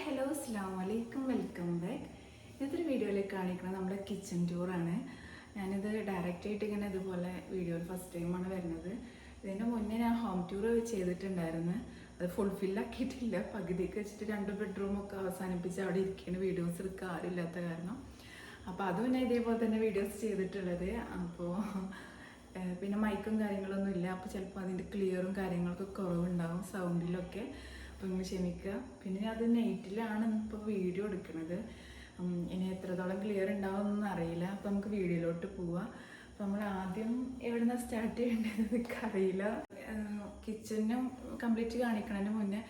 Hello അസ്സലാമു അലൈക്കും welcome back. ഇതൊരു വീഡിയോയിലേക്ക് കാണിക്കുന്നത് നമ്മുടെ കിച്ചൺ ടൂറാണ്. ഞാനിത് ഡയറക്റ്റായിട്ട് ഇങ്ങനെ ഇതുപോലെ വീഡിയോയിൽ ഫസ്റ്റ് ടൈമാണ് വരുന്നത്. ഇതിന് മുന്നേ ഞാൻ ഹോം ടൂർ ചെയ്തിട്ടുണ്ടായിരുന്നു. അത് ഫുൾഫില്ലാക്കിയിട്ടില്ല. പകുതിക്ക് വെച്ചിട്ട് 2 ബെഡ്റൂമൊക്കെ അവസാനിപ്പിച്ച് അവിടെ ഇരിക്കുകയാണ്. വീഡിയോസ് എടുക്കുക ആരുമില്ലാത്ത കാരണം. അപ്പോൾ അതും ഞാൻ ഇതേപോലെ തന്നെ വീഡിയോസ് ചെയ്തിട്ടുള്ളത്. അപ്പോൾ പിന്നെ മൈക്കും കാര്യങ്ങളൊന്നും ഇല്ല. അപ്പോൾ ചിലപ്പോൾ അതിൻ്റെ ക്ലിയറും കാര്യങ്ങളൊക്കെ കുറവുണ്ടാവും സൗണ്ടിലൊക്കെ. അപ്പോൾ നിങ്ങൾ ക്ഷമിക്കുക. പിന്നെ അത് നൈറ്റിലാണ് ഇപ്പോൾ വീഡിയോ എടുക്കുന്നത്. ഇനി എത്രത്തോളം ക്ലിയർ ഉണ്ടാവുമെന്നൊന്നും അറിയില്ല. അപ്പോൾ നമുക്ക് വീഡിയോയിലോട്ട് പോവാം. അപ്പോൾ നമ്മൾ ആദ്യം എവിടെ നിന്നാണ് സ്റ്റാർട്ട് ചെയ്യേണ്ടത് എനിക്കറിയില്ല. കിച്ചനും കംപ്ലീറ്റ് കാണിക്കണതിന് മുന്നേ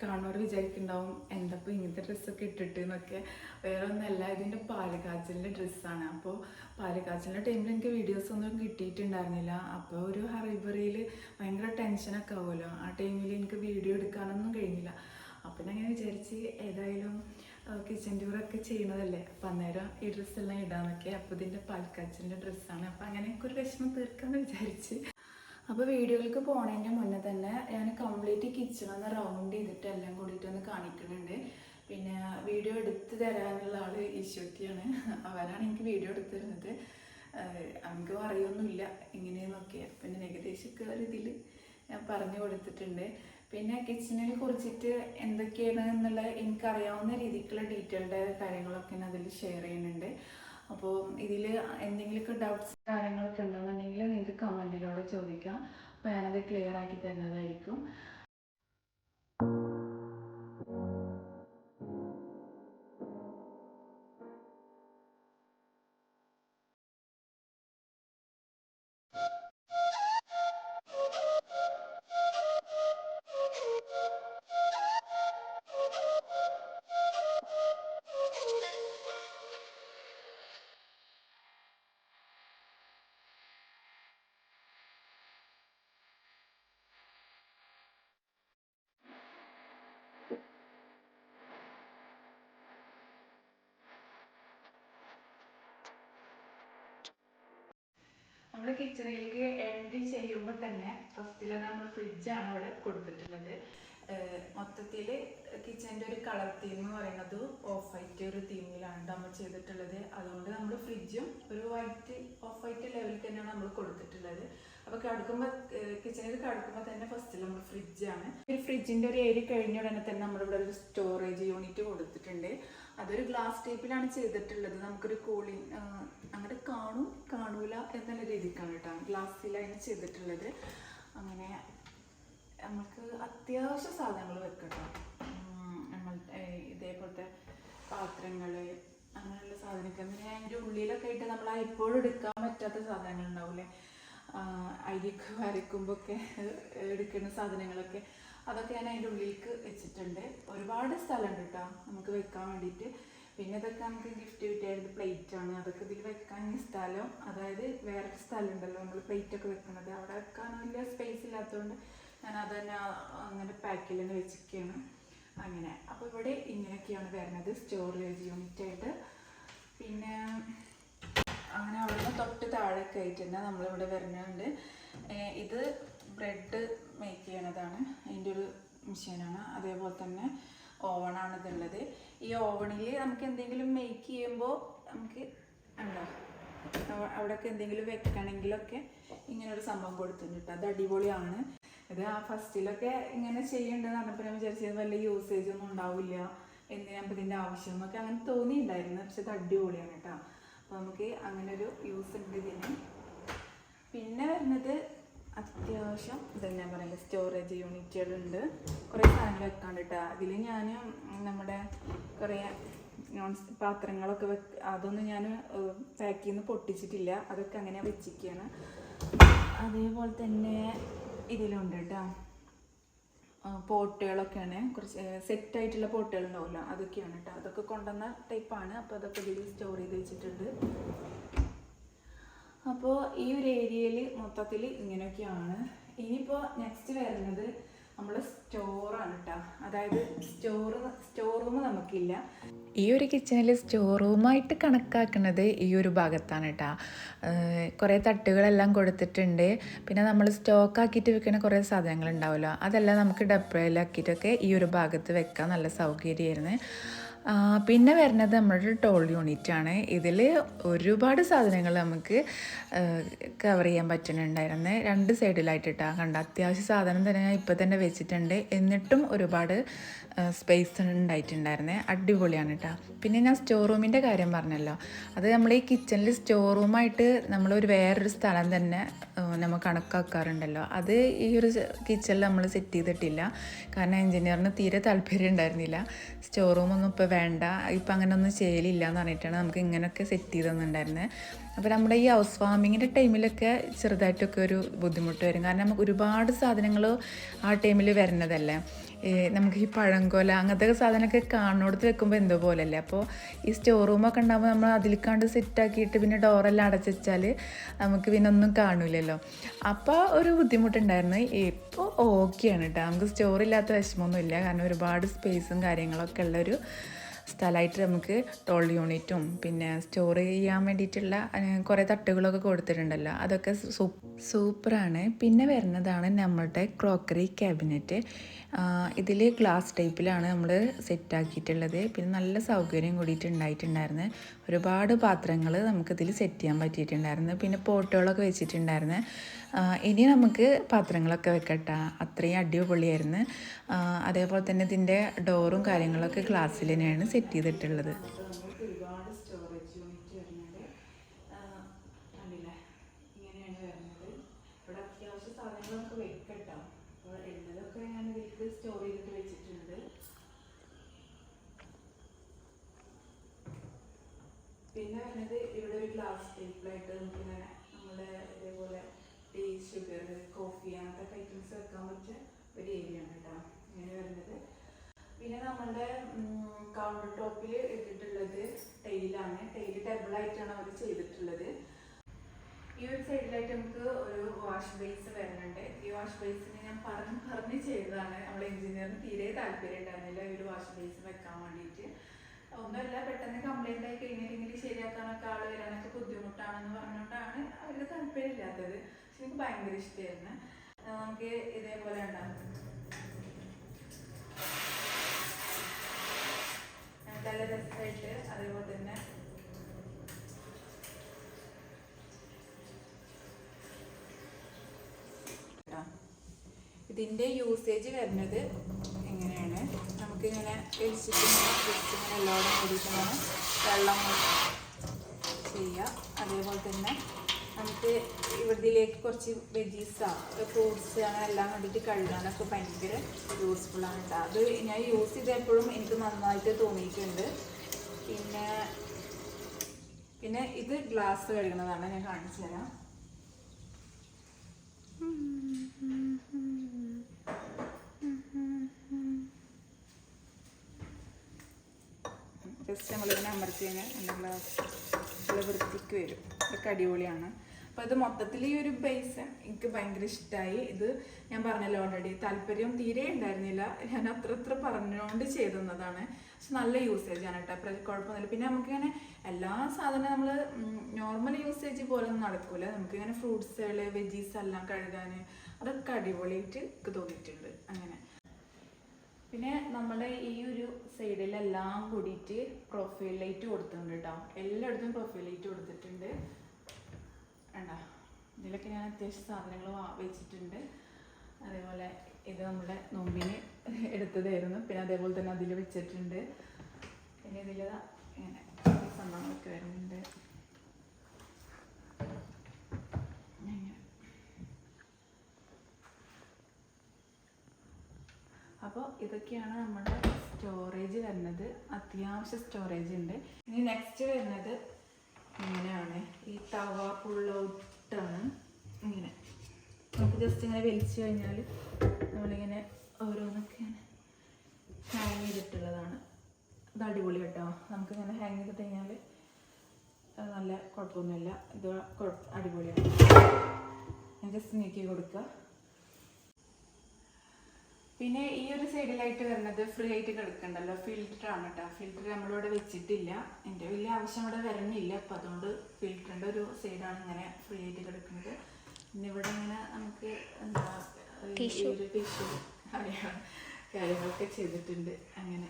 കാണുന്നവർ വിചാരിക്കുന്നുണ്ടാവും എന്തപ്പോൾ ഇങ്ങനത്തെ ഡ്രസ്സൊക്കെ ഇട്ടിട്ട് എന്നൊക്കെ. വേറെ ഒന്നല്ല, ഇതിൻ്റെ പാല് കാച്ചലിൻ്റെ ഡ്രസ്സാണ്. അപ്പോൾ പാല് കാച്ചലിൻ്റെ ടൈമിൽ എനിക്ക് വീഡിയോസൊന്നും കിട്ടിയിട്ടുണ്ടായിരുന്നില്ല. അപ്പോൾ ഒരു ഹറിബറിയിൽ ഭയങ്കര ടെൻഷനൊക്കെ ആവുമല്ലോ. ആ ടൈമിൽ എനിക്ക് വീഡിയോ എടുക്കാനൊന്നും കഴിഞ്ഞില്ല. അപ്പം ഞാൻ ഇങ്ങനെ വിചാരിച്ച് ഏതായാലും കിച്ചൺ ടൂറൊക്കെ ചെയ്യണതല്ലേ, അപ്പം അന്നേരം ഈ ഡ്രസ്സെല്ലാം ഇടാന്നൊക്കെ. അപ്പോൾ ഇതിൻ്റെ പാൽക്കാച്ചിൻ്റെ ഡ്രസ്സാണ്. അപ്പം അങ്ങനെയൊക്കെ ഒരു വിഷമം തീർക്കാമെന്ന് വിചാരിച്ച്. അപ്പോൾ വീഡിയോയിലേക്ക് പോണതിൻ്റെ മുന്നേ തന്നെ ഞാൻ കംപ്ലീറ്റ് കിച്ചണൊന്ന് റൗണ്ട് ചെയ്തിട്ട് എല്ലാം കൂടിയിട്ടൊന്ന് കാണിക്കുന്നുണ്ട്. പിന്നെ വീഡിയോ എടുത്ത് തരാനുള്ള ആൾ ഈശ്വത്തിയാണ്. അവരാണ് എനിക്ക് വീഡിയോ എടുത്ത് തരുന്നത്. നമുക്ക് അറിയൊന്നുമില്ല എങ്ങനെയെന്നൊക്കെ. പിന്നെ ഏകദേശമൊക്കെ ഒരു ഇതിൽ ഞാൻ പറഞ്ഞു കൊടുത്തിട്ടുണ്ട്. പിന്നെ കിച്ചണിനെ കുറിച്ചിട്ട് എന്തൊക്കെയാണ് എന്നുള്ള എനിക്കറിയാവുന്ന രീതിക്കുള്ള ഡീറ്റെയിൽഡ് കാര്യങ്ങളൊക്കെ ഞാൻ അതിൽ ഷെയർ ചെയ്യുന്നുണ്ട്. അപ്പോൾ ഇതിൽ എന്തെങ്കിലുമൊക്കെ ഡൗട്ട്സ് കാര്യങ്ങളൊക്കെ ഉണ്ടെന്നുണ്ടെങ്കിൽ നിങ്ങൾക്ക് കമൻറ്റിലൂടെ ചോദിക്കാം. അപ്പോൾ ഞാനത് ക്ലിയർ ആക്കി തരുന്നതായിരിക്കും. നമ്മൾ കിച്ചണിലേക്ക് എൻട്രി ചെയ്യുമ്പോൾ തന്നെ ഫസ്റ്റിൽ നമ്മൾ ഫ്രിഡ്ജാണ് അവിടെ കൊടുത്തിട്ടുള്ളത്. മൊത്തത്തിൽ കിച്ചൻ്റെ ഒരു കളർ തീം എന്ന് പറയുന്നത് ഓഫ് വൈറ്റ് ഒരു തീമിലാണ് നമ്മൾ ചെയ്തിട്ടുള്ളത്. അതുകൊണ്ട് നമ്മൾ ഫ്രിഡ്ജും ഒരു വൈറ്റ് ഓഫ് വൈറ്റ് ലെവലിൽ തന്നെയാണ് നമ്മൾ കൊടുത്തിട്ടുള്ളത്. അപ്പോൾ കിടക്കുമ്പോൾ കിച്ചണിൽ കിടക്കുമ്പോൾ തന്നെ ഫസ്റ്റിൽ നമ്മൾ ഫ്രിഡ്ജാണ്. ഈ ഫ്രിഡ്ജിൻ്റെ ഒരു ഏരിയ കഴിഞ്ഞ ഉടനെ തന്നെ നമ്മളിവിടെ ഒരു സ്റ്റോറേജ് യൂണിറ്റ് കൊടുത്തിട്ടുണ്ട്. അതൊരു ഗ്ലാസ് ടൈപ്പിലാണ് ചെയ്തിട്ടുള്ളത്. നമുക്കൊരു കൂളിംഗ് അങ്ങനെ കാണൂല എന്നുള്ള രീതിക്കാണ് കേട്ടോ ഗ്ലാസ്സിലാണ് ചെയ്തിട്ടുള്ളത്. അങ്ങനെ നമുക്ക് അത്യാവശ്യ സാധനങ്ങൾ വെക്കട്ടോ. നമ്മൾ ഇതേപോലത്തെ പാത്രങ്ങൾ അങ്ങനെയുള്ള സാധനമൊക്കെ പിന്നെ അതിൻ്റെ ഉള്ളിലൊക്കെ ആയിട്ട് നമ്മൾ എപ്പോഴും എടുക്കാൻ പറ്റാത്ത സാധനങ്ങൾ ഉണ്ടാവില്ലേ, അരിയൊക്കെ വരയ്ക്കുമ്പോഴൊക്കെ എടുക്കുന്ന സാധനങ്ങളൊക്കെ, അതൊക്കെ ഞാൻ അതിൻ്റെ ഉള്ളിലേക്ക് വെച്ചിട്ടുണ്ട്. ഒരുപാട് സ്ഥലമുണ്ട് കേട്ടോ നമുക്ക് വെക്കാൻ വേണ്ടിയിട്ട്. പിന്നെ ഇതൊക്കെ നമുക്ക് ഗിഫ്റ്റ് കിട്ടിയത് പ്ലേറ്റാണ്. അതൊക്കെ ഇതിൽ വെക്കാൻ സ്ഥലം, അതായത് വേറൊരു സ്ഥലം ഉണ്ടല്ലോ നമ്മൾ പ്ലേറ്റൊക്കെ വെക്കുന്നത്, അവിടെ വെക്കാൻ വലിയ സ്പേസ് ഇല്ലാത്തതുകൊണ്ട് ഞാൻ അതന്നെ അങ്ങനെ പാക്കിൽ തന്നെ വെച്ചിരിക്കുകയാണ്. അങ്ങനെ അപ്പോൾ ഇവിടെ ഇങ്ങനെയൊക്കെയാണ് വരുന്നത് സ്റ്റോറേജ് യൂണിറ്റ് ആയിട്ട്. പിന്നെ അങ്ങനെ അവിടുന്ന് തൊട്ട് താഴെയൊക്കെ ആയിട്ട് തന്നെ നമ്മളിവിടെ വരുന്നുണ്ട്. ഇത് ബ്രെഡ് മേക്ക് ചെയ്യണതാണ്. അതിൻ്റെ ഒരു മെഷീനാണ്. അതേപോലെ തന്നെ ഓവണാണ് ഇതുള്ളത്. ഈ ഓവണിൽ നമുക്ക് എന്തെങ്കിലും മേക്ക് ചെയ്യുമ്പോൾ നമുക്ക് എന്താ അവിടെയൊക്കെ എന്തെങ്കിലും വെക്കണമെങ്കിലൊക്കെ ഇങ്ങനൊരു സംഭവം കൊടുത്തിട്ടുണ്ട്. അത് അടിപൊളിയാണ്. ഇത് ആ ഫസ്റ്റിലൊക്കെ ഇങ്ങനെ ചെയ്യേണ്ടതെന്ന് പറഞ്ഞപ്പോൾ ഞാൻ വിചാരിച്ചത് വല്ല യൂസേജ് ഒന്നും ഉണ്ടാവില്ല, എന്തിനാകുമ്പോൾ ഇതിൻ്റെ ആവശ്യം എന്നൊക്കെ അങ്ങനെ തോന്നിയിട്ടുണ്ടായിരുന്നു. പക്ഷെ ഇത് അടിപൊളിയാണ് കേട്ടോ. അപ്പോൾ നമുക്ക് അങ്ങനെ ഒരു യൂസ് ഉണ്ട് ഇതിന്. പിന്നെ വരുന്നത് അത്യാവശ്യം ഇതെന്ന് ഞാൻ പറയുന്നത് സ്റ്റോറേജ് യൂണിറ്റുകളുണ്ട്. കുറേ സാധനങ്ങൾ വെക്കാണ്ട് കേട്ടോ. അതിൽ ഞാൻ നമ്മുടെ കുറേ പാത്രങ്ങളൊക്കെ അതൊന്നും ഞാൻ പാക്കിൽ നിന്ന് പൊട്ടിച്ചിട്ടില്ല. അതൊക്കെ അങ്ങനെ വെച്ചിരിക്കുകയാണ്. അതേപോലെ തന്നെ ഇതിലുണ്ട് കേട്ടോ പോട്ടുകളൊക്കെയാണ്. കുറച്ച് സെറ്റായിട്ടുള്ള പോട്ടുകൾ ഉണ്ടാവില്ല, അതൊക്കെയാണ് കേട്ടോ. അതൊക്കെ കൊണ്ടുവന്ന ടൈപ്പാണ്. അപ്പോൾ അതൊക്കെ ഇതിൽ സ്റ്റോർ ചെയ്ത് വെച്ചിട്ടുണ്ട്. അപ്പോൾ ഈ ഒരു ഏരിയയിൽ മൊത്തത്തിൽ ഇങ്ങനെയൊക്കെയാണ്. ഇനിയിപ്പോൾ നെക്സ്റ്റ് വരുന്നത് നമ്മൾ സ്റ്റോറാണ് കേട്ടോ. അതായത് സ്റ്റോർ റൂം നമുക്കില്ല. ഈ ഒരു കിച്ചണിൽ സ്റ്റോർ റൂമായിട്ട് കണക്കാക്കുന്നത് ഈ ഒരു ഭാഗത്താണ് കേട്ടോ. കുറേ തട്ടുകളെല്ലാം കൊടുത്തിട്ടുണ്ട്. പിന്നെ നമ്മൾ സ്റ്റോക്ക് ആക്കിയിട്ട് വെക്കുന്ന കുറേ സാധനങ്ങൾ ഉണ്ടാവുമല്ലോ, അതെല്ലാം നമുക്ക് ഡബ്ബയിലാക്കിയിട്ടൊക്കെ ഈ ഒരു ഭാഗത്ത് വെക്കാൻ നല്ല സൗകര്യമായിരുന്നു. പിന്നെ വരുന്നത് നമ്മുടെ ടോൾ യൂണിറ്റാണ്. ഇതിൽ ഒരുപാട് സാധനങ്ങൾ നമുക്ക് കവർ ചെയ്യാൻ പറ്റുന്നുണ്ടായിരുന്നു. 2 സൈഡിലായിട്ടിട്ടാണ് കണ്ട. അത്യാവശ്യം സാധനം തന്നെ ഞാൻ ഇപ്പോൾ തന്നെ വെച്ചിട്ടുണ്ട്. എന്നിട്ടും ഒരുപാട് സ്പേസ് ഉണ്ടായിട്ടുണ്ടായിരുന്നേ. അടിപൊളിയാണ് കേട്ടോ. പിന്നെ ഞാൻ സ്റ്റോർ റൂമിൻ്റെ കാര്യം പറഞ്ഞല്ലോ, അത് നമ്മൾ ഈ കിച്ചണിൽ സ്റ്റോർ റൂമായിട്ട് നമ്മളൊരു വേറൊരു സ്ഥലം തന്നെ നമ്മൾ കണക്കാക്കാറുണ്ടല്ലോ, അത് ഈ ഒരു കിച്ചണിൽ നമ്മൾ സെറ്റ് ചെയ്തിട്ടില്ല. കാരണം എൻജിനീയറിന് തീരെ താല്പര്യം ഉണ്ടായിരുന്നില്ല. സ്റ്റോർ റൂമൊന്നും ഇപ്പോൾ വേണ്ട, ഇപ്പം അങ്ങനെ ഒന്നും ചെയ്യലില്ല എന്ന് പറഞ്ഞിട്ടാണ് നമുക്ക് ഇങ്ങനെയൊക്കെ സെറ്റ് ചെയ്ത് തന്നിട്ടുണ്ടായിരുന്നത്. അപ്പോൾ നമ്മുടെ ഈ ഹൗസ് വാമിങ്ങിൻ്റെ ടൈമിലൊക്കെ ചെറുതായിട്ടൊക്കെ ഒരു ബുദ്ധിമുട്ട് വരും. കാരണം നമുക്ക് ഒരുപാട് സാധനങ്ങൾ ആ ടൈമിൽ വരുന്നതല്ലേ. നമുക്ക് ഈ പഴംകൊല അങ്ങനത്തെ സാധനമൊക്കെ കാണുന്നിടത്ത് വെക്കുമ്പോൾ എന്തോ പോലെയല്ലേ. അപ്പോൾ ഈ സ്റ്റോർ റൂമൊക്കെ ഉണ്ടാകുമ്പോൾ നമ്മൾ അതിലേക്കാണ്ട് സെറ്റാക്കിയിട്ട് പിന്നെ ഡോറെല്ലാം അടച്ചു വെച്ചാൽ നമുക്ക് പിന്നെ ഒന്നും കാണില്ലല്ലോ. അപ്പോൾ ഒരു ബുദ്ധിമുട്ടുണ്ടായിരുന്നു. ഇപ്പോൾ ഓക്കെയാണ് കേട്ടോ. നമുക്ക് സ്റ്റോറില്ലാത്ത വിഷമമൊന്നുമില്ല. കാരണം ഒരുപാട് സ്പേസും കാര്യങ്ങളൊക്കെ ഉള്ളൊരു സ്ഥലമായിട്ട് നമുക്ക് ടോൾ യൂണിറ്റും പിന്നെ സ്റ്റോർ ചെയ്യാൻ വേണ്ടിയിട്ടുള്ള കുറേ തട്ടുകളൊക്കെ കൊടുത്തിട്ടുണ്ടല്ലോ, അതൊക്കെ സൂപ്പറാണ്. പിന്നെ വരുന്നതാണ് നമ്മളുടെ ക്രോക്കറി ക്യാബിനറ്റ്. ഇതിൽ ഗ്ലാസ് ടൈപ്പിലാണ് നമ്മൾ സെറ്റാക്കിയിട്ടുള്ളത്. പിന്നെ നല്ല സൗകര്യം കൂടിയിട്ട് ഉണ്ടായിട്ടുണ്ടായിരുന്നു. ഒരുപാട് പാത്രങ്ങൾ നമുക്കിതിൽ സെറ്റ് ചെയ്യാൻ പറ്റിയിട്ടുണ്ടായിരുന്നു. പിന്നെ പോട്ടുകളൊക്കെ വെച്ചിട്ടുണ്ടായിരുന്നു. ഇനി നമുക്ക് പാത്രങ്ങളൊക്കെ വെക്കട്ടെ. അത്രയും അടിപൊളിയായിരുന്നു. അതേപോലെ തന്നെ ഇതിൻ്റെ ഡോറും കാര്യങ്ങളൊക്കെ ഗ്ലാസ്സിൽ തന്നെയാണ് സെറ്റ് ചെയ്തിട്ടുള്ളത്. ഒരുപാട് സ്റ്റോറേജ് യൂണിറ്റ് വരുന്നത് കണ്ടില്ലേ, ഇങ്ങനെയാണ് വരുന്നത്. ഇവിടെ അത്യാവശ്യം സാധനങ്ങളൊക്കെ വെക്കട്ടോ. അപ്പോൾ ഉള്ളതൊക്കെ ഞാൻ ഇതിലേക്ക് സ്റ്റോർ ചെയ്തിട്ട് വെച്ചിട്ടുണ്ട്. പിന്നെ വരുന്നത് ഇവിടെ ഒരു ഗ്ലാസ് ടൈപ്പിലായിട്ട് നമുക്കിങ്ങനെ നമ്മുടെ ഇതേപോലെ ടീ, ഷുഗർ, കോഫി അങ്ങനത്തെ ഐറ്റംസ് വെക്കാൻ പറ്റിയ ഒരു ഏരിയ ആണ് കേട്ടോ ഇങ്ങനെ വരുന്നത്. പിന്നെ നമ്മളുടെ കൗണ്ടർ ടോപ്പിൽ ഇട്ടിട്ടുള്ളത് ടൈലാണ്. ടൈല് ഡബിളായിട്ടാണ് അവർ ചെയ്തിട്ടുള്ളത്. ഈ ഒരു സൈഡിലായിട്ട് നമുക്ക് ഒരു വാഷ് ബേസ് വരുന്നുണ്ട്. ഈ വാഷ് ബേസിന് ഞാൻ പറഞ്ഞ് ചെയ്തതാണ്. നമ്മൾ എഞ്ചിനീയറിന് തീരെ താല്പര്യം ഉണ്ടായിരുന്നില്ല ഈ ഒരു വാഷ് ബേസ് വെക്കാൻ വേണ്ടിയിട്ട്. ഒന്നുമല്ല, പെട്ടെന്ന് കംപ്ലൈൻ്റ് ആയി കഴിഞ്ഞിട്ടെങ്കിൽ ശരിയാക്കാനൊക്കെ ആൾ വരാനൊക്കെ ബുദ്ധിമുട്ടാണെന്ന് പറഞ്ഞുകൊണ്ടാണ് അവർക്ക് താല്പര്യം ഇല്ലാത്തത്. പക്ഷെ എനിക്ക് ഭയങ്കര ഇഷ്ടമായിരുന്നു. നമുക്ക് ഇതേപോലെ ഉണ്ടാകും നല്ല രസമായിട്ട്. അതേപോലെ തന്നെ ഇതിൻ്റെ യൂസേജ് വരുന്നത് എങ്ങനെയാണ്, നമുക്കിങ്ങനെ വെച്ചിട്ട് ഇങ്ങനെ എല്ലാവരും കൂടിയിട്ടാണ് വെള്ളം ചെയ്യുക. അതേപോലെ തന്നെ നമുക്ക് ഇതിലേക്ക് കുറച്ച് വെജീസോ ഫ്രൂട്ട്സ് അങ്ങനെ എല്ലാം വേണ്ടിയിട്ട് കഴുകാനൊക്കെ ഭയങ്കര യൂസ്ഫുള്ളാണ് കേട്ടോ. അത് ഞാൻ യൂസ് ചെയ്തപ്പോഴും എനിക്ക് നന്നായിട്ട് തോന്നിയിട്ടുണ്ട്. പിന്നെ ഇത് ഗ്ലാസ് കഴുകുന്നതാണ്, ഞാൻ കാണിച്ചു തരാം. ജസ്റ്റ് നമ്മളിങ്ങനെ അമർത്തി കഴിഞ്ഞാൽ എൻ്റെ ഗ്ലാസ് നല്ല വൃത്തിക്ക് വരും. ഇതൊക്കെ അടിപൊളിയാണ്. അപ്പോൾ ഇത് മൊത്തത്തിൽ ഈ ഒരു ബേസ് എനിക്ക് ഭയങ്കര ഇഷ്ടമായി. ഇത് ഞാൻ പറഞ്ഞല്ലോ ഓൾറെഡി, താല്പര്യം തീരെ ഉണ്ടായിരുന്നില്ല. ഞാൻ അത്ര പറഞ്ഞുകൊണ്ട് ചെയ്തുന്നതാണ്. പക്ഷെ നല്ല യൂസേജാണ് കേട്ടോ, കുഴപ്പമൊന്നുമില്ല. പിന്നെ നമുക്കിങ്ങനെ എല്ലാ സാധനവും നമ്മൾ നോർമൽ യൂസേജ് പോലെ ഒന്നും നടക്കില്ല. നമുക്കിങ്ങനെ ഫ്രൂട്ട്സുകൾ, വെജീസ് എല്ലാം കഴുകാൻ അതൊക്കെ അടിപൊളിയായിട്ട് എനിക്ക് തോന്നിയിട്ടുണ്ട്. അങ്ങനെ പിന്നെ നമ്മുടെ ഈ ഒരു സൈഡിലെല്ലാം കൂടിയിട്ട് പ്രൊഫൈൽ ലൈറ്റ് കൊടുത്തിട്ടുണ്ട് കേട്ടോ. എല്ലായിടത്തും പ്രൊഫൈൽ ലൈറ്റ് കൊടുത്തിട്ടുണ്ട്. വേണ്ട, ഇതിലൊക്കെ ഞാൻ അത്യാവശ്യം സാധനങ്ങൾ വെച്ചിട്ടുണ്ട്. അതേപോലെ ഇത് നമ്മുടെ നോമ്പിന് എടുത്തതായിരുന്നു. പിന്നെ അതേപോലെ തന്നെ അതിൽ വെച്ചിട്ടുണ്ട്. പിന്നെ ഇതിൽ ഇങ്ങനെ സംഭവങ്ങളൊക്കെ വരുന്നുണ്ട്. അപ്പോൾ ഇതൊക്കെയാണ് നമ്മുടെ സ്റ്റോറേജ് വരുന്നത്. അത്യാവശ്യം സ്റ്റോറേജ് ഉണ്ട്. ഇനി നെക്സ്റ്റ് വരുന്നത് ഇങ്ങനെയാണ്. ഈ തവ പുള്ളൗട്ടാണ്. ഇങ്ങനെ നമുക്ക് ജസ്റ്റ് ഇങ്ങനെ വലിച്ചു കഴിഞ്ഞാൽ നമ്മളിങ്ങനെ ഓരോന്നൊക്കെ ഇങ്ങനെ ഹാങ് ചെയ്തിട്ടുള്ളതാണ്. ഇത് അടിപൊളി കേട്ടോ. നമുക്കിങ്ങനെ ഹാങ് ചെയ്ത് കഴിഞ്ഞാൽ നല്ല കുഴപ്പമൊന്നുമില്ല. ഇത് അടിപൊളിയാണ്. ഞാൻ ജസ്റ്റ് നീക്കി കൊടുക്കുക. പിന്നെ ഈ ഒരു സൈഡിലായിട്ട് വരുന്നത് ഫ്രീ ആയിട്ട് കിടക്കണ്ടല്ലോ, ഫിൽറ്റർ ആണ് കേട്ടോ. ഫിൽറ്റർ നമ്മളിവിടെ വെച്ചിട്ടില്ല, എൻ്റെ വലിയ ആവശ്യം ഇവിടെ വരണില്ല, അപ്പം അതുകൊണ്ട് ഫിൽറ്ററിൻ്റെ ഒരു സൈഡാണ് ഇങ്ങനെ ഫ്രീ ആയിട്ട് കിടക്കുന്നത്. പിന്നെ ഇവിടെ ഇങ്ങനെ നമുക്ക് എന്താ ഒരു ടിഷ്യൂ കാര്യങ്ങളൊക്കെ ചെയ്തിട്ടുണ്ട്. അങ്ങനെ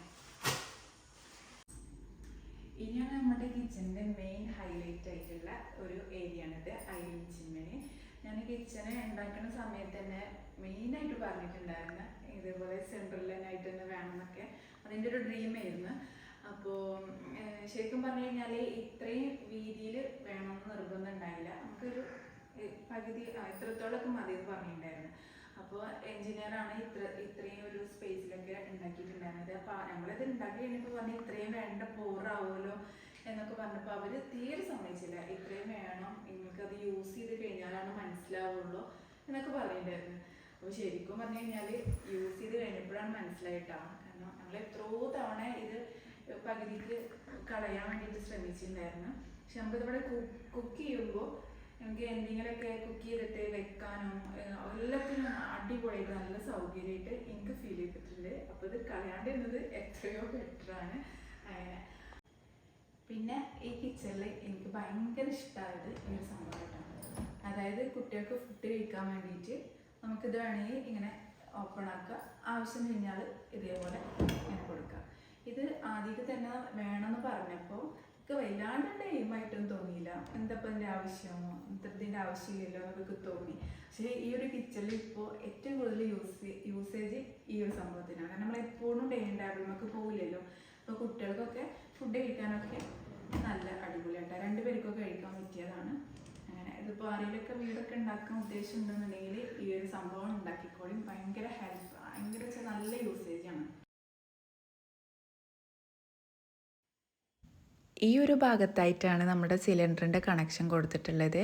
ഇനിയാണ് നമ്മുടെ കിച്ചണിൻ്റെ മെയിൻ ഹൈലൈറ്റ് ആയിട്ടുള്ള ഒരു ഏരിയ ആണിത്, ഐലിൻ ചിമ്മിനി. ഞാൻ കിച്ചണ് ഉണ്ടാക്കുന്ന സമയത്ത് തന്നെ മെയിനായിട്ട് പറഞ്ഞിട്ടുണ്ടായിരുന്നു ഇതേപോലെ സെൻട്രൽ ലൈനായിട്ട് തന്നെ വേണമെന്നൊക്കെ. അതിൻ്റെ ഒരു ഡ്രീമായിരുന്നു. അപ്പോൾ ശരിക്കും പറഞ്ഞു കഴിഞ്ഞാൽ ഇത്രയും വീതിയിൽ വേണമെന്ന് നിർബന്ധം ഉണ്ടായില്ല. നമുക്കൊരു പകുതി ഇത്രത്തോളമൊക്കെ മതി എന്ന് പറഞ്ഞിട്ടുണ്ടായിരുന്നു. അപ്പോൾ എൻജിനീയറാണ് ഇത്രയും ഒരു സ്പേസിലൊക്കെ ഉണ്ടാക്കിയിട്ടുണ്ടായിരുന്നത്. അപ്പോൾ നമ്മളിത് ഉണ്ടാക്കി കഴിഞ്ഞപ്പോൾ പറഞ്ഞ് ഇത്രയും വേണ്ട ബോറാവുമല്ലോ എന്നൊക്കെ പറഞ്ഞപ്പോൾ അവർ തീരെ സമ്മതിച്ചില്ല. ഇത്രയും വേണം, നിങ്ങൾക്കത് യൂസ് ചെയ്ത് കഴിഞ്ഞാലാണ് മനസ്സിലാവുള്ളൂ എന്നൊക്കെ പറഞ്ഞിട്ടുണ്ടായിരുന്നു. അപ്പോൾ ശരിക്കും പറഞ്ഞു കഴിഞ്ഞാൽ യൂസ് ചെയ്ത് കഴിഞ്ഞപ്പോഴാണ് മനസ്സിലായിട്ടാണ്. കാരണം ഞങ്ങൾ എത്രയോ തവണ ഇത് പകുതിക്ക് കളയാൻ വേണ്ടിയിട്ട് ശ്രമിച്ചിട്ടുണ്ടായിരുന്നു. പക്ഷെ നമുക്കിതിവിടെ കുക്ക് ചെയ്യുമ്പോൾ നമുക്ക് എന്തെങ്കിലുമൊക്കെ കുക്ക് ചെയ്തിട്ട് വെക്കാനും എല്ലാത്തിനും അടിപൊളിയായിട്ട് നല്ല സൗകര്യമായിട്ട് എനിക്ക് ഫീൽ ചെയ്തിട്ടുണ്ട്. അപ്പോൾ ഇത് കളയാണ്ടിരുന്നത് എത്രയോ ബെറ്ററാണ്. പിന്നെ ഈ കിച്ചണിൽ എനിക്ക് ഭയങ്കര ഇഷ്ടമായത് ഈ ഒരു സംഭവമായിട്ടാണ്. അതായത് കുട്ടികൾക്ക് ഫുഡ് കഴിക്കാൻ വേണ്ടിയിട്ട് നമുക്കിത് വേണമെങ്കിൽ ഇങ്ങനെ ഓപ്പൺ ആക്കുക, ആവശ്യം കഴിഞ്ഞാൽ ഇതേപോലെ ഇങ്ങനെ കൊടുക്കുക. ഇത് ആദ്യമൊക്കെ തന്നെ വേണമെന്ന് പറഞ്ഞപ്പോൾ എനിക്ക് വല്ലാണ്ട് എയിമായിട്ടൊന്നും തോന്നിയില്ല. എന്തപ്പോൾ ഇതിൻ്റെ ആവശ്യമോ ഇതിൻ്റെ ആവശ്യമില്ലല്ലോ എന്നൊക്കെ തോന്നി. പക്ഷേ ഈ ഒരു കിച്ചണിൽ ഇപ്പോൾ ഏറ്റവും കൂടുതൽ യൂസേജ് ഈ ഒരു സംഭവത്തിനാണ്. കാരണം നമ്മളെപ്പോഴും ഡൈനിങ് ടേബിളിലേക്ക് പോകില്ലല്ലോ. അപ്പോൾ കുട്ടികൾക്കൊക്കെ ഫുഡ് കഴിക്കാനൊക്കെ നല്ല അടിപൊളിയായിട്ട് 2 പേർക്കൊക്കെ കഴിക്കാൻ പറ്റിയതാണ്. അങ്ങനെ ഇതിപ്പോൾ ആരെങ്കിലുമൊക്കെ വീടൊക്കെ ഉണ്ടാക്കാൻ ഉദ്ദേശമുണ്ടെന്നുണ്ടെങ്കിൽ ഈ ഒരു സംഭവം ഉണ്ടാക്കിക്കോളും. ഭയങ്കര നല്ല യൂസേജാണ്. ഈ ഒരു ഭാഗത്തായിട്ടാണ് നമ്മുടെ സിലിണ്ടറിൻ്റെ കണക്ഷൻ കൊടുത്തിട്ടുള്ളത്.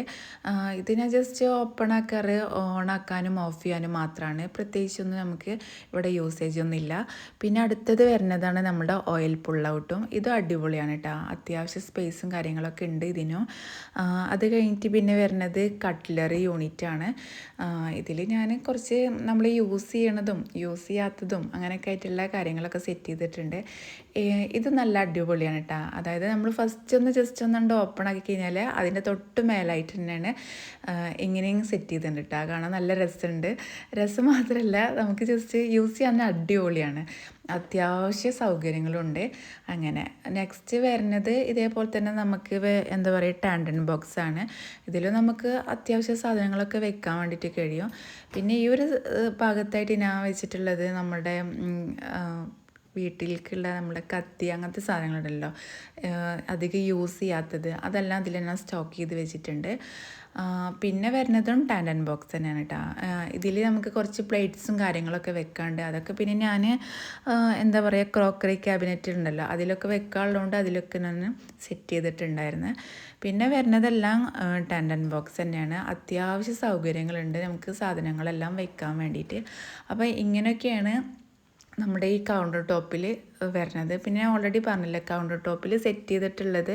ഇതിനെ ജസ്റ്റ് ഓപ്പൺ ആക്കാറ് ഓണാക്കാനും ഓഫ് ചെയ്യാനും മാത്രമാണ്. പ്രത്യേകിച്ചൊന്നും നമുക്ക് ഇവിടെ യൂസേജ് ഒന്നുമില്ല. പിന്നെ അടുത്തത് വരുന്നതാണ് നമ്മുടെ ഓയിൽ പുൾ ഔട്ടും. ഇതും അടിപൊളിയാണ് കേട്ടോ. അത്യാവശ്യം സ്പേസും കാര്യങ്ങളൊക്കെ ഉണ്ട് ഇതിനും. അത് കഴിഞ്ഞിട്ട് പിന്നെ വരുന്നത് കട്ട്ലറി യൂണിറ്റാണ്. ഇതിൽ ഞാൻ കുറച്ച് നമ്മൾ യൂസ് ചെയ്യണതും യൂസ് ചെയ്യാത്തതും അങ്ങനെയൊക്കെ ആയിട്ടുള്ള കാര്യങ്ങളൊക്കെ സെറ്റ് ചെയ്തിട്ടുണ്ട്. ഇത് നല്ല അടിപൊളിയാണ് കേട്ടോ. അതായത് നമ്മൾ ജസ്റ്റ് ഒന്നുണ്ട് ഓപ്പൺ ആക്കി കഴിഞ്ഞാൽ അതിൻ്റെ തൊട്ട് മേലായിട്ട് തന്നെയാണ് ഇങ്ങനെയും സെറ്റ് ചെയ്തിട്ടുണ്ട് കേട്ടോ. കാണാൻ നല്ല രസമുണ്ട്. രസം മാത്രമല്ല നമുക്ക് ജസ്റ്റ് യൂസ് ചെയ്യാൻ അടിപൊളിയാണ്. അത്യാവശ്യ സൗകര്യങ്ങളുണ്ട്. അങ്ങനെ നെക്സ്റ്റ് വരുന്നത് ഇതേപോലെ തന്നെ നമുക്ക് എന്താ പറയുക ടാൻഡൻ ബോക്സാണ്. ഇതിൽ നമുക്ക് അത്യാവശ്യ സാധനങ്ങളൊക്കെ വെക്കാൻ വേണ്ടിയിട്ട് കഴിയും. പിന്നെ ഈ ഒരു ഭാഗത്തായിട്ട് ഞാൻ വെച്ചിട്ടുള്ളത് നമ്മുടെ വീട്ടിലേക്കുള്ള നമ്മുടെ കത്തി അങ്ങനത്തെ സാധനങ്ങളുണ്ടല്ലോ, അധികം യൂസ് ചെയ്യാത്തത്, അതെല്ലാം അതിൽ ഞാൻ സ്റ്റോക്ക് ചെയ്ത് വെച്ചിട്ടുണ്ട്. പിന്നെ വരുന്നതും ടാൻഡൻ ബോക്സ് തന്നെയാണ് കേട്ടോ. ഇതിൽ നമുക്ക് കുറച്ച് പ്ലേറ്റ്സും കാര്യങ്ങളൊക്കെ വെക്കാണ്ട്, അതൊക്കെ പിന്നെ ഞാൻ എന്താ പറയുക ക്രോക്കറി ക്യാബിനറ്റ് ഉണ്ടല്ലോ അതിലൊക്കെ വെക്കാനുള്ളതുകൊണ്ട് അതിലൊക്കെ ഞാൻ സെറ്റ് ചെയ്തിട്ടുണ്ടായിരുന്നു. പിന്നെ വരുന്നതെല്ലാം ടാൻഡൻ ബോക്സ് തന്നെയാണ്. അത്യാവശ്യ സൗകര്യങ്ങളുണ്ട് നമുക്ക് സാധനങ്ങളെല്ലാം വെക്കാൻ വേണ്ടിയിട്ട്. അപ്പോൾ ഇങ്ങനെയൊക്കെയാണ് നമ്മുടെ ഈ കൗണ്ടർ ടോപ്പിൽ വരുന്നത്. പിന്നെ ഞാൻ ഓൾറെഡി പറഞ്ഞില്ല, കൗണ്ടർ ടോപ്പിൽ സെറ്റ് ചെയ്തിട്ടുള്ളത്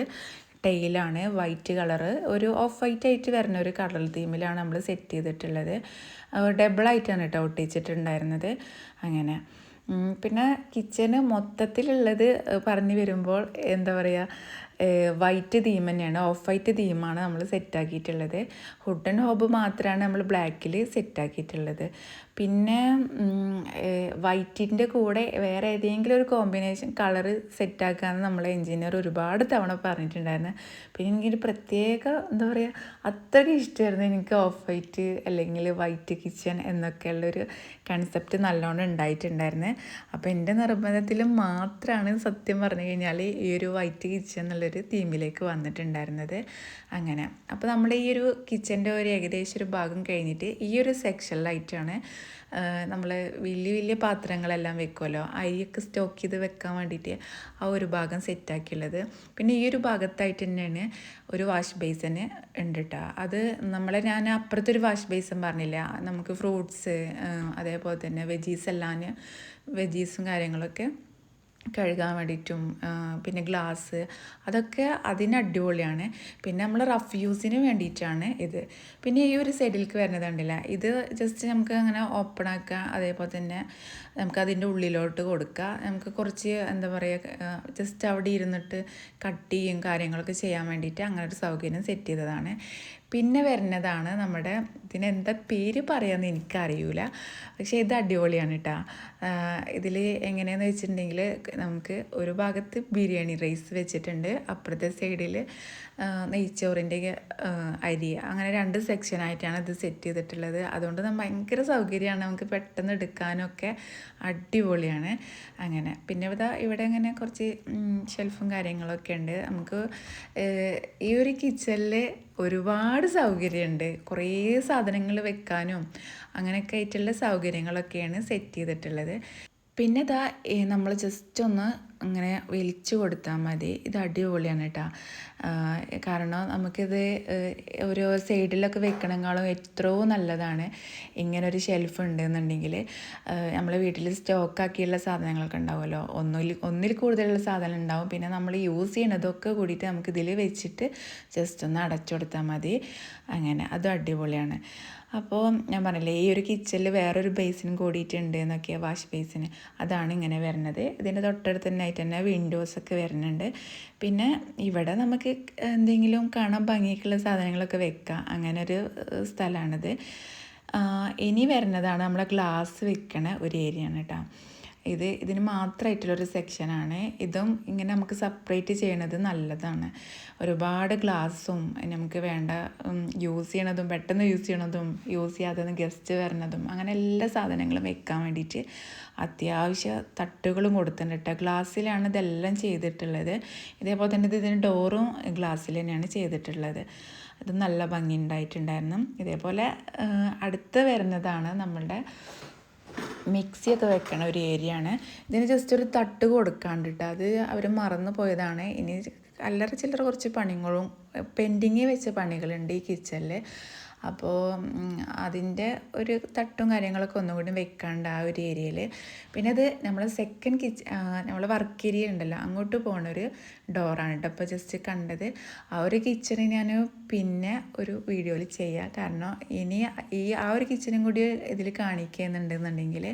ടൈലാണ്, വൈറ്റ് കളറ്, ഒരു ഓഫ് വൈറ്റ് ആയിട്ട് വരുന്ന ഒരു കളർ തീമിലാണ് നമ്മൾ സെറ്റ് ചെയ്തിട്ടുള്ളത്. ഡബിളായിട്ടാണ് കേട്ടോ ഒട്ടിച്ചിട്ടുണ്ടായിരുന്നത്. അങ്ങനെ പിന്നെ കിച്ചന് മൊത്തത്തിലുള്ളത് പറഞ്ഞു വരുമ്പോൾ എന്താ പറയുക വൈറ്റ് തീം തന്നെയാണ്, ഓഫ് വൈറ്റ് തീമാണ് നമ്മൾ സെറ്റാക്കിയിട്ടുള്ളത്. ഹുഡ് ആൻഡ് ഹോബ് മാത്രമാണ് നമ്മൾ ബ്ലാക്കിൽ സെറ്റാക്കിയിട്ടുള്ളത്. പിന്നെ വൈറ്റിൻ്റെ കൂടെ വേറെ ഏതെങ്കിലും ഒരു കോമ്പിനേഷൻ കളറ് സെറ്റാക്കാമെന്ന് നമ്മളെ എൻജിനീയർ ഒരുപാട് തവണ പറഞ്ഞിട്ടുണ്ടായിരുന്നു. പിന്നെ എനിക്കൊരു പ്രത്യേക എന്താ പറയുക അത്രയ്ക്ക് ഇഷ്ടമായിരുന്നു എനിക്ക് ഓഫ് വൈറ്റ് അല്ലെങ്കിൽ വൈറ്റ് കിച്ചൺ എന്നൊക്കെയുള്ളൊരു കൺസെപ്റ്റ് നല്ലോണം ഉണ്ടായിട്ടുണ്ടായിരുന്നു. അപ്പോൾ എൻ്റെ നിർബന്ധത്തിൽ മാത്രമാണ് സത്യം പറഞ്ഞു കഴിഞ്ഞാൽ ഈ ഒരു വൈറ്റ് കിച്ചൺ എന്നുള്ളൊരു തീമിലേക്ക് വന്നിട്ടുണ്ടായിരുന്നത്. അങ്ങനെ അപ്പോൾ നമ്മൾ ഈ ഒരു കിച്ചൻ്റെ ഒരു ഏകദേശം ഒരു ഭാഗം കഴിഞ്ഞിട്ട് ഈ ഒരു സെക്ഷനിലായിട്ടാണ് നമ്മൾ വലിയ വലിയ പാത്രങ്ങളെല്ലാം വെക്കുമല്ലോ, അരിയൊക്കെ സ്റ്റോക്ക് ചെയ്ത് വെക്കാൻ വേണ്ടിയിട്ട് ആ ഒരു ഭാഗം സെറ്റാക്കിയുള്ളത്. പിന്നെ ഈ ഒരു ഭാഗത്തായിട്ട് തന്നെയാണ് ഒരു വാഷ് ബേസിന് ഉണ്ട് കേട്ടോ. അത് ഞാൻ അപ്പുറത്തൊരു വാഷ് ബേസിൻ പറഞ്ഞില്ല, നമുക്ക് ഫ്രൂട്ട്സ് അതേപോലെ തന്നെ വെജീസും കാര്യങ്ങളൊക്കെ കഴുകാൻ വേണ്ടിയിട്ടും പിന്നെ ഗ്ലാസ് അതൊക്കെ അതിന് അടിപൊളിയാണ്. പിന്നെ നമ്മൾ റഫ് യൂസിന് വേണ്ടിയിട്ടാണ് ഇത്. പിന്നെ ഈ ഒരു സൈഡിലേക്ക് വരുന്നത് കണ്ടില്ല, ഇത് ജസ്റ്റ് നമുക്ക് അങ്ങനെ ഓപ്പൺ ആക്കുക, അതേപോലെ തന്നെ നമുക്ക് അതിൻ്റെ ഉള്ളിലോട്ട് കൊടുക്കുക. നമുക്ക് കുറച്ച് എന്താ പറയുക, ജസ്റ്റ് അവിടെ ഇരുന്നിട്ട് കട്ട് ചെയ്യും കാര്യങ്ങളൊക്കെ ചെയ്യാൻ വേണ്ടിയിട്ട് അങ്ങനെ ഒരു സൗകര്യം സെറ്റ് ചെയ്തതാണ്. പിന്നെ വരുന്നതാണ് നമ്മുടെ, ഇതിനെന്താ പേര് പറയാമെന്ന് എനിക്കറിയില്ല, പക്ഷേ ഇത് അടിപൊളിയാണ് കേട്ടോ. ഇതിൽ എങ്ങനെയാണെന്ന് വെച്ചിട്ടുണ്ടെങ്കിൽ നമുക്ക് ഒരു ഭാഗത്ത് ബിരിയാണി റൈസ് വെച്ചിട്ടുണ്ട്, അപ്പുറത്തെ സൈഡിൽ നെയ്ച്ചോറിൻ്റെ അരി, അങ്ങനെ 2 സെക്ഷനായിട്ടാണ് ഇത് സെറ്റ് ചെയ്തിട്ടുള്ളത്. അതുകൊണ്ട് ഭയങ്കര സൗകര്യമാണ്, നമുക്ക് പെട്ടെന്ന് എടുക്കാനൊക്കെ അടിപൊളിയാണ്. അങ്ങനെ പിന്നെ ഇവിടെ ഇങ്ങനെ കുറച്ച് ഷെൽഫും കാര്യങ്ങളൊക്കെ ഉണ്ട്. നമുക്ക് ഈ ഒരു കിച്ചണിൽ ഒരുപാട് സൗകര്യമുണ്ട്, കുറേ സാധനങ്ങൾ വെക്കാനും അങ്ങനെയൊക്കെ ആയിട്ടുള്ള സൗകര്യങ്ങളൊക്കെയാണ് സെറ്റ് ചെയ്തിട്ടുള്ളത്. പിന്നെ നമ്മൾ ജസ്റ്റ് ഒന്ന് ഇങ്ങനെ വലിച്ചു കൊടുത്താൽ മതി. ഇത് അടിപൊളിയാണ് കേട്ടോ. കാരണം നമുക്കിത് ഓരോ സൈഡിലൊക്കെ വെക്കണേക്കാളും എത്രയോ നല്ലതാണ് ഇങ്ങനൊരു ഷെൽഫ് ഉണ്ടെന്നുണ്ടെങ്കിൽ. നമ്മളെ വീട്ടിൽ സ്റ്റോക്കാക്കിയുള്ള സാധനങ്ങളൊക്കെ ഉണ്ടാവുമല്ലോ, ഒന്നിൽ കൂടുതലുള്ള സാധനം ഉണ്ടാവും. പിന്നെ നമ്മൾ യൂസ് ചെയ്യണതൊക്കെ കൂടിയിട്ട് നമുക്കിതിൽ വെച്ചിട്ട് ജസ്റ്റ് ഒന്ന് അടച്ചു കൊടുത്താൽ മതി. അങ്ങനെ അതും അടിപൊളിയാണ്. അപ്പോൾ ഞാൻ പറഞ്ഞില്ലേ, ഈ ഒരു കിച്ചണിൽ വേറൊരു ബേസിൻ കൂടിയിട്ടുണ്ട് എന്നൊക്കെ, വാഷ് ബേസിന്, അതാണ് ഇങ്ങനെ വരുന്നത്. ഇതിൻ്റെ തൊട്ടടുത്ത് തന്നെ ആയിട്ട് തന്നെ വിൻഡോസൊക്കെ വരുന്നുണ്ട്. പിന്നെ ഇവിടെ നമുക്ക് എന്തെങ്കിലും കാണാൻ ഭംഗിയൊക്കെയുള്ള സാധനങ്ങളൊക്കെ വെക്കാം, അങ്ങനെ ഒരു സ്ഥലമാണിത്. ഇനി വരുന്നതാണ് നമ്മളെ ഗ്ലാസ് വെക്കണ ഒരു ഏരിയ ആണ് കേട്ടോ. ഇതിന് മാത്രമായിട്ടുള്ളൊരു സെക്ഷനാണ്. ഇതും ഇങ്ങനെ നമുക്ക് സെപ്പറേറ്റ് ചെയ്യണത് നല്ലതാണ്. ഒരുപാട് ഗ്ലാസ്സും നമുക്ക് വേണ്ട യൂസ് ചെയ്യണതും പെട്ടെന്ന് യൂസ് ചെയ്യണതും യൂസ് ചെയ്യാതെ ഗസ്റ്റ് വരുന്നതും അങ്ങനെ എല്ലാ സാധനങ്ങളും വെക്കാൻ വേണ്ടിയിട്ട് അത്യാവശ്യ തട്ടുകളും കൊടുത്തിട്ടുണ്ട് കേട്ടോ. ഗ്ലാസ്സിലാണ് ഇതെല്ലാം ചെയ്തിട്ടുള്ളത്. ഇതേപോലെ തന്നെ ഇതിന് ഡോറും ഗ്ലാസ്സിൽ തന്നെയാണ് ചെയ്തിട്ടുള്ളത്. അത് നല്ല ഭംഗി ഉണ്ടായിട്ടുണ്ടായിരുന്നു. ഇതേപോലെ അടുത്ത് വരുന്നതാണ് നമ്മളുടെ മിക്സിയൊക്കെ വെക്കണ ഒരു ഏരിയ ആണ്. ഇതിന് ജസ്റ്റ് ഒരു തട്ട് കൊടുക്കാണ്ടിട്ട് അത് അവർ മറന്നു പോയതാണ്. ഇനി അല്ലറ ചില്ലറ കുറച്ച് പണികളും പെൻഡിങ് വെച്ച പണികളുണ്ട് ഈ കിച്ചണിൽ. അപ്പോൾ അതിൻ്റെ ഒരു തട്ടും കാര്യങ്ങളൊക്കെ ഒന്നുകൂടി വെക്കാണ്ട് ആ ഒരു ഏരിയയിൽ. പിന്നെ അത് നമ്മൾ സെക്കൻഡ് നമ്മളെ വർക്ക് ഏരിയ ഉണ്ടല്ലോ, അങ്ങോട്ട് പോകുന്നൊരു ഡോറാണ് കേട്ടോ. അപ്പോൾ ജസ്റ്റ് കണ്ടത് ആ ഒരു കിച്ചണ് ഞാൻ പിന്നെ ഒരു വീഡിയോയിൽ ചെയ്യാം. കാരണം ഇനി ആ ഒരു കിച്ചനും കൂടി ഇതിൽ കാണിക്കുന്നുണ്ടെന്നുണ്ടെങ്കിൽ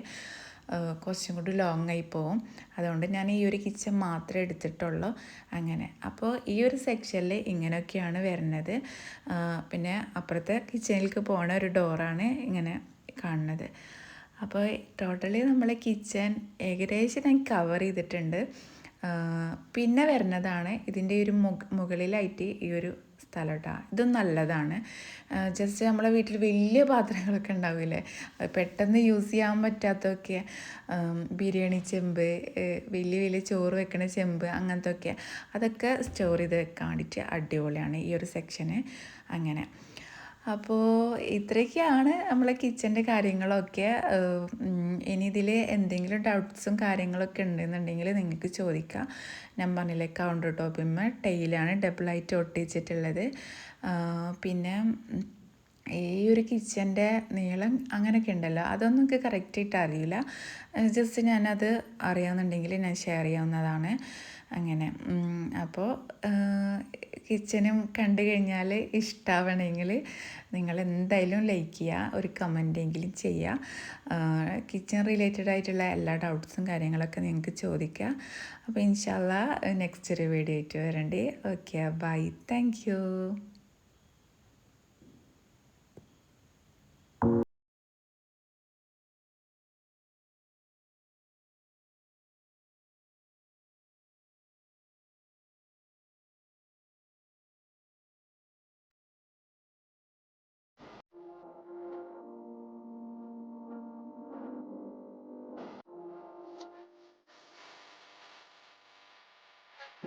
കുറച്ചും കൂടി ലോങ് ആയി പോവും. അതുകൊണ്ട് ഞാൻ ഈ ഒരു കിച്ചൺ മാത്രമേ എടുത്തിട്ടുള്ളൂ. അങ്ങനെ അപ്പോൾ ഈ ഒരു സെക്ഷനിൽ ഇങ്ങനെയൊക്കെയാണ് വരുന്നത്. പിന്നെ അപ്പുറത്തെ കിച്ചണിലേക്ക് പോണ ഒരു ഡോറാണ് ഇങ്ങനെ കാണുന്നത്. അപ്പോൾ ടോട്ടലി നമ്മളെ കിച്ചൺ ഏകദേശം ഞാൻ കവർ ചെയ്തിട്ടുണ്ട്. പിന്നെ വരുന്നതാണ് ഇതിൻ്റെ ഒരു മുകളിലായിട്ട് ഈ ഒരു സ്ഥലം കേട്ടോ. ഇതും നല്ലതാണ്. ജസ്റ്റ് നമ്മളെ വീട്ടിൽ വലിയ പാത്രങ്ങളൊക്കെ ഉണ്ടാവില്ലേ, പെട്ടെന്ന് യൂസ് ചെയ്യാൻ പറ്റാത്തതൊക്കെ, ബിരിയാണി ചെമ്പ്, വലിയ വലിയ ചോറ് വെക്കണ ചെമ്പ്, അങ്ങനത്തെ ഒക്കെ, അതൊക്കെ സ്റ്റോർ ചെയ്ത് വെക്കാൻ വേണ്ടിയിട്ട് അടിപൊളിയാണ് ഈ ഒരു സെക്ഷന്. അങ്ങനെ അപ്പോൾ ഇത്രയൊക്കെയാണ് നമ്മളെ കിച്ചൻ്റെ കാര്യങ്ങളൊക്കെ. ഇനി ഇതിൽ എന്തെങ്കിലും ഡൗട്ട്സും കാര്യങ്ങളൊക്കെ ഉണ്ടെന്നുണ്ടെങ്കിൽ നിങ്ങൾക്ക് ചോദിക്കാം. ഞാൻ പറഞ്ഞില്ലേ, കൗണ്ടർ ടോപ്പിന്മേൽ ടൈലാണ് ഡബിളായിട്ട് ഒട്ടിച്ചിട്ടുള്ളത്. പിന്നെ ഈ ഒരു കിച്ചൻ്റെ നീളം അങ്ങനെയൊക്കെ ഉണ്ടല്ലോ, അതൊന്നും എനിക്ക് കറക്റ്റായിട്ട് അറിയില്ല. ജസ്റ്റ് ഞാനത് അറിയാമെന്നുണ്ടെങ്കിൽ ഞാൻ ഷെയർ ചെയ്യാവുന്നതാണ്. അങ്ങനെ അപ്പോൾ കിച്ചനും കണ്ടു കഴിഞ്ഞാൽ ഇഷ്ടമാവണമെങ്കിൽ നിങ്ങൾ എന്തായാലും ലൈക്ക് ചെയ്യുക, ഒരു കമൻറ്റെങ്കിലും ചെയ്യുക. കിച്ചൺ റിലേറ്റഡ് ആയിട്ടുള്ള എല്ലാ ഡൗട്ട്സും കാര്യങ്ങളൊക്കെ നിങ്ങൾക്ക് ചോദിക്കുക. അപ്പോൾ ഇൻഷാ അല്ലാഹ് നെക്സ്റ്റ് ഒരു വീഡിയോ ആയിട്ട് വരണ്ടേ. Okay, bye, thank U.